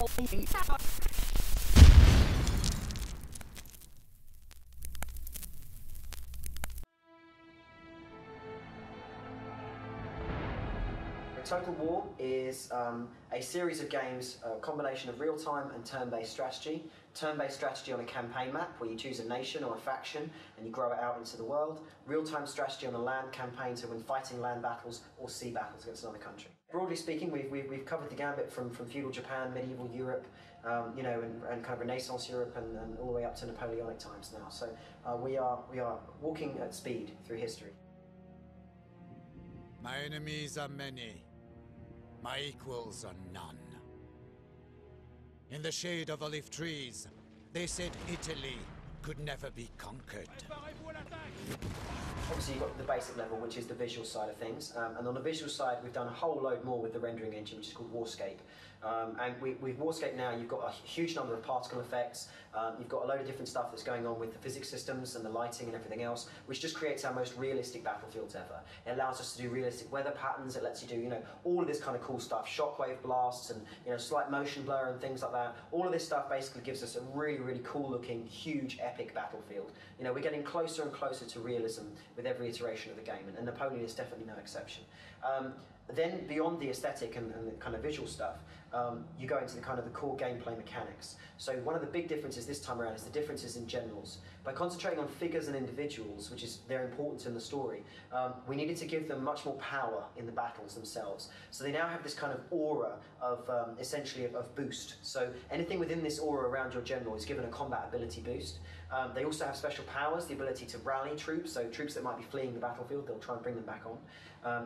Total War is a series of games, a combination of real-time and turn-based strategy. Turn-based strategy on a campaign map where you choose a nation or a faction and you grow it out into the world. Real-time strategy on a land campaign, so when fighting land battles or sea battles against another country. Broadly speaking, we've covered the gambit from feudal Japan, medieval Europe, you know, and kind of Renaissance Europe, and all the way up to Napoleonic times now. So we are walking at speed through history. My enemies are many. My equals are none. In the shade of olive trees, they said Italy could never be conquered. Obviously you've got the basic level, which is the visual side of things, and on the visual side we've done a whole load more with the rendering engine, which is called Warscape. And with Warscape now you've got a huge number of particle effects, you've got a load of different stuff that's going on with the physics systems and the lighting and everything else, which just creates our most realistic battlefields ever. It allows us to do realistic weather patterns, it lets you do, you know, all of this kind of cool stuff, shockwave blasts and, you know, slight motion blur and things like that. All of this stuff basically gives us a really, really cool looking, huge, epic battlefield. You know, we're getting closer and closer to realism with every iteration of the game, and Napoleon is definitely no exception. Then beyond the aesthetic and the kind of visual stuff, you go into the kind of the core gameplay mechanics. So one of the big differences this time around is the differences in generals. By concentrating on figures and individuals, which is their importance in the story, we needed to give them much more power in the battles themselves. So they now have this kind of aura of essentially of boost. So anything within this aura around your general is given a combat ability boost. They also have special powers, the ability to rally troops, so troops that might be fleeing the battlefield, they'll try and bring them back on.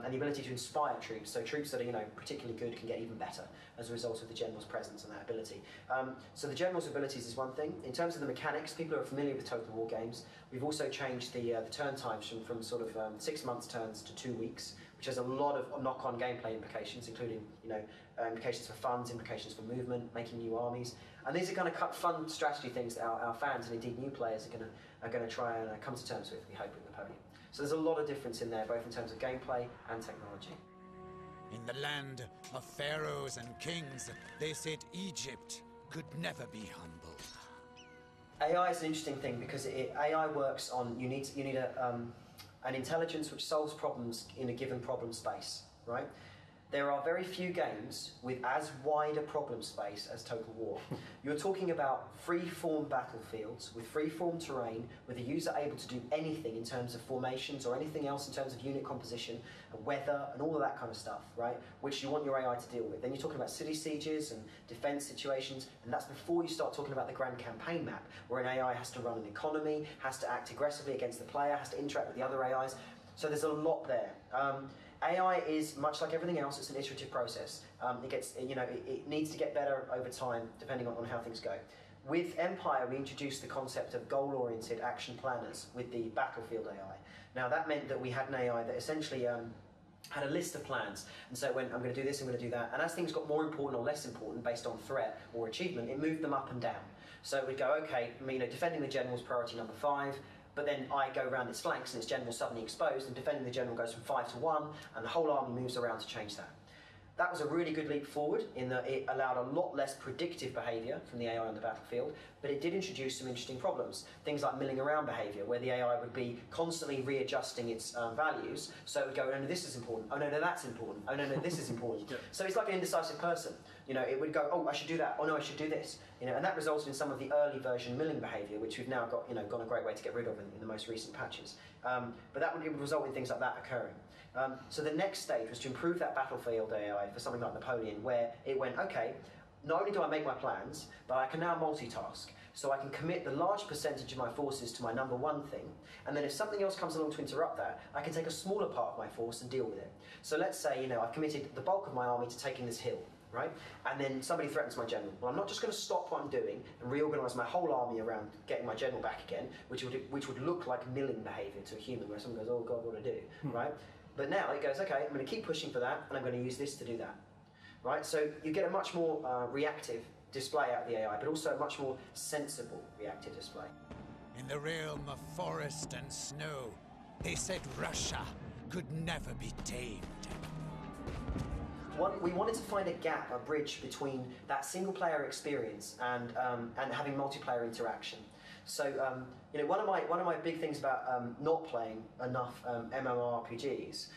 And the ability to inspire troops, so troops that are, you know, particularly good can get even better as a result of the general's presence and that ability. So the general's abilities is one thing. In terms of the mechanics, people who are familiar with Total War games, we've also changed the turn times from sort of 6 months turns to 2 weeks, which has a lot of knock-on gameplay implications, including, you know, implications for funds, implications for movement, making new armies. And these are kind of fun strategy things that our fans and indeed new players are going to try and come to terms with, we hope, with Napoleon. So there's a lot of difference in there, both in terms of gameplay and technology. In the land of pharaohs and kings, they said Egypt could never be humbled. AI is an interesting thing because AI works on, you need an intelligence which solves problems in a given problem space, right? There are very few games with as wide a problem space as Total War. You're talking about free-form battlefields with free-form terrain, with a user able to do anything in terms of formations or anything else in terms of unit composition, and weather, and all of that kind of stuff, right? Which you want your AI to deal with. Then you're talking about city sieges and defense situations, and that's before you start talking about the grand campaign map, where an AI has to run an economy, has to act aggressively against the player, has to interact with the other AIs. So there's a lot there. AI is much like everything else, it's an iterative process. It gets, you know, it needs to get better over time, depending on how things go. With Empire, we introduced the concept of goal-oriented action planners with the Battlefield AI. Now that meant that we had an AI that essentially had a list of plans, and so it went, I'm going to do this, I'm going to do that, and as things got more important or less important based on threat or achievement, it moved them up and down. So it would go, okay, you know, defending the general is priority number 5, but then I go around its flanks and its general suddenly exposed, and defending the general goes from 5 to 1, and the whole army moves around to change that. That was a really good leap forward in that it allowed a lot less predictive behaviour from the AI on the battlefield, but it did introduce some interesting problems. Things like milling around behaviour, where the AI would be constantly readjusting its values, so it would go, oh no, this is important, oh no, no, that's important, oh no, no, this is important. So it's like an indecisive person. You know, it would go, oh, I should do that, oh no, I should do this. You know, and that resulted in some of the early version milling behaviour, which we've now got, you know, gone a great way to get rid of in the most recent patches. But it would result in things like that occurring. So the next stage was to improve that battlefield AI for something like Napoleon, where it went, okay, not only do I make my plans, but I can now multitask. So I can commit the large percentage of my forces to my number 1 thing, and then if something else comes along to interrupt that, I can take a smaller part of my force and deal with it. So let's say, you know, I've committed the bulk of my army to taking this hill, right? And then somebody threatens my general. Well, I'm not just going to stop what I'm doing and reorganise my whole army around getting my general back again, which would look like milling behaviour to a human, where someone goes, oh God, what do I do, right? But now it goes, okay, I'm going to keep pushing for that, and I'm going to use this to do that, right? So you get a much more reactive display out of the AI, but also a much more sensible reactive display. In the realm of forest and snow, they said Russia could never be tamed. we wanted to find a gap, a bridge between that single-player experience and having multiplayer interaction. So you know, one of my big things about not playing enough MMORPGs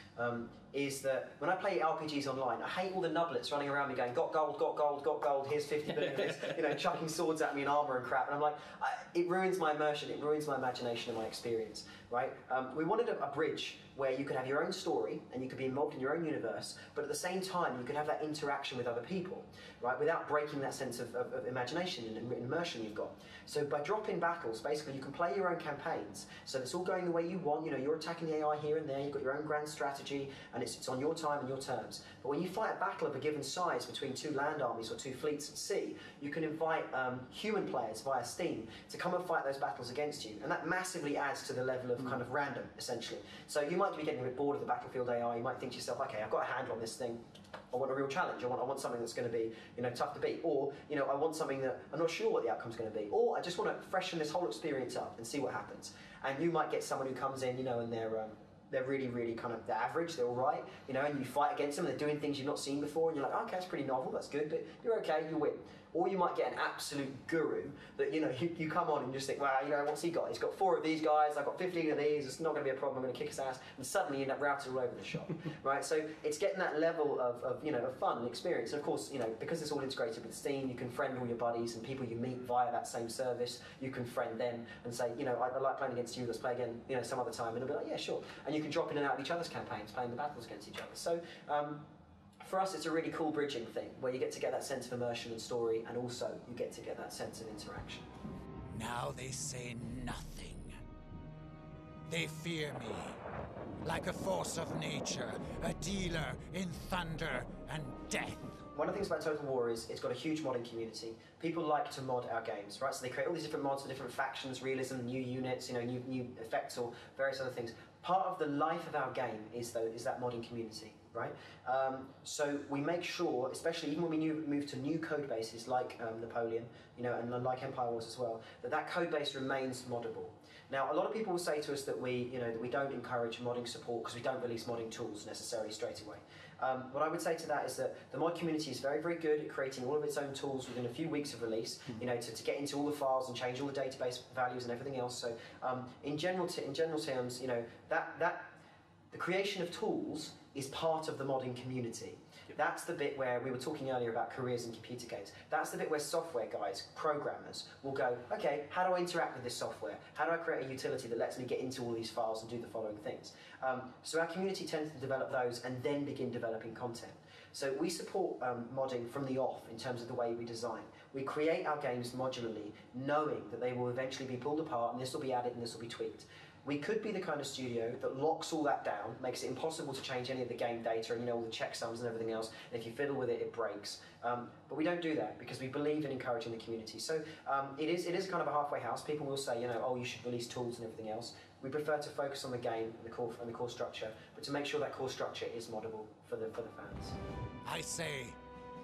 is that when I play RPGs online, I hate all the nublets running around me going, got gold, got gold, got gold, here's 50 billion of this, you know, chucking swords at me and armour and crap. And I'm like, it ruins my immersion, it ruins my imagination and my experience, right? We wanted a bridge where you could have your own story and you could be involved in your own universe, but at the same time you could have that interaction with other people, right? Without breaking that sense of imagination and immersion you've got. So by dropping battles, basically you can play your own campaigns, so it's all going the way you want. You know, you're attacking the AI here and there, you've got your own grand strategy, and it's on your time and your terms. But when you fight a battle of a given size between two land armies or two fleets at sea, you can invite human players via Steam to come and fight those battles against you, and that massively adds to the level of kind of random, essentially. So you might be getting a bit bored of the battlefield AI, you might think to yourself, okay, I've got a handle on this thing, I want a real challenge, I want something that's going to be, you know, tough to beat, or, you know, I want something that I'm not sure what the outcome's going to be, or I just want to freshen this whole experience up and see what happens. And you might get someone who comes in, you know, and they're really, really kind of, they're average, they're all right, you know, and you fight against them, they're doing things you've not seen before, and you're like, okay, that's pretty novel, that's good, but you're okay, you win. Or you might get an absolute guru that, you know, you come on and you just think, wow, you know, what's he got? He's got 4 of these guys, I've got 15 of these, it's not going to be a problem, I'm going to kick his ass, and suddenly you end up routed all over the shop, right? So it's getting that level of, you know, of fun and experience. And of course, you know, because it's all integrated with Steam, you can friend all your buddies and people you meet via that same service. You can friend them and say, you know, I like playing against you, let's play again, you know, some other time, and they'll be like, yeah, sure. And you can drop in and out of each other's campaigns, playing the battles against each other. So for us, it's a really cool bridging thing, where you get to get that sense of immersion and story, and also you get to get that sense of interaction. Now they say nothing. They fear me, like a force of nature, a dealer in thunder and death. One of the things about Total War is it's got a huge modding community. People like to mod our games, right? So they create all these different mods for different factions, realism, new units, you know, new effects or various other things. Part of the life of our game is that modding community, right? So we make sure, especially even when we move to new code bases like Napoleon, you know, and like Empire Wars as well, that code base remains moddable. Now, a lot of people will say to us that we don't encourage modding support because we don't release modding tools necessarily straight away. What I would say to that is that the mod community is very, very good at creating all of its own tools within a few weeks of release, you know, to get into all the files and change all the database values and everything else. So in general terms, you know, the creation of tools is part of the modding community. That's the bit where we were talking earlier about careers in computer games. That's the bit where software guys, programmers, will go, okay, how do I interact with this software? How do I create a utility that lets me get into all these files and do the following things? So our community tends to develop those and then begin developing content. So we support modding from the off in terms of the way we design. We create our games modularly, knowing that they will eventually be pulled apart and this will be added and this will be tweaked. We could be the kind of studio that locks all that down, makes it impossible to change any of the game data and, you know, all the checksums and everything else, and if you fiddle with it, it breaks. But we don't do that because we believe in encouraging the community. So it is kind of a halfway house. People will say, you know, oh, you should release tools and everything else. We prefer to focus on the game and the core structure, but to make sure that core structure is moddable for the fans. I say,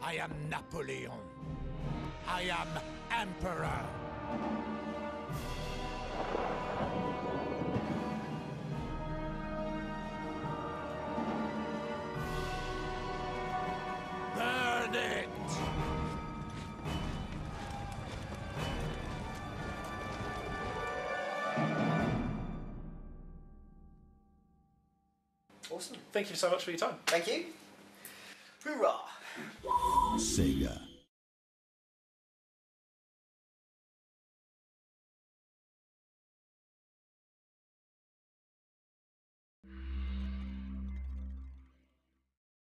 I am Napoleon. I am Emperor. Burn it! Awesome. Thank you so much for your time. Thank you. Hoorah! Sega.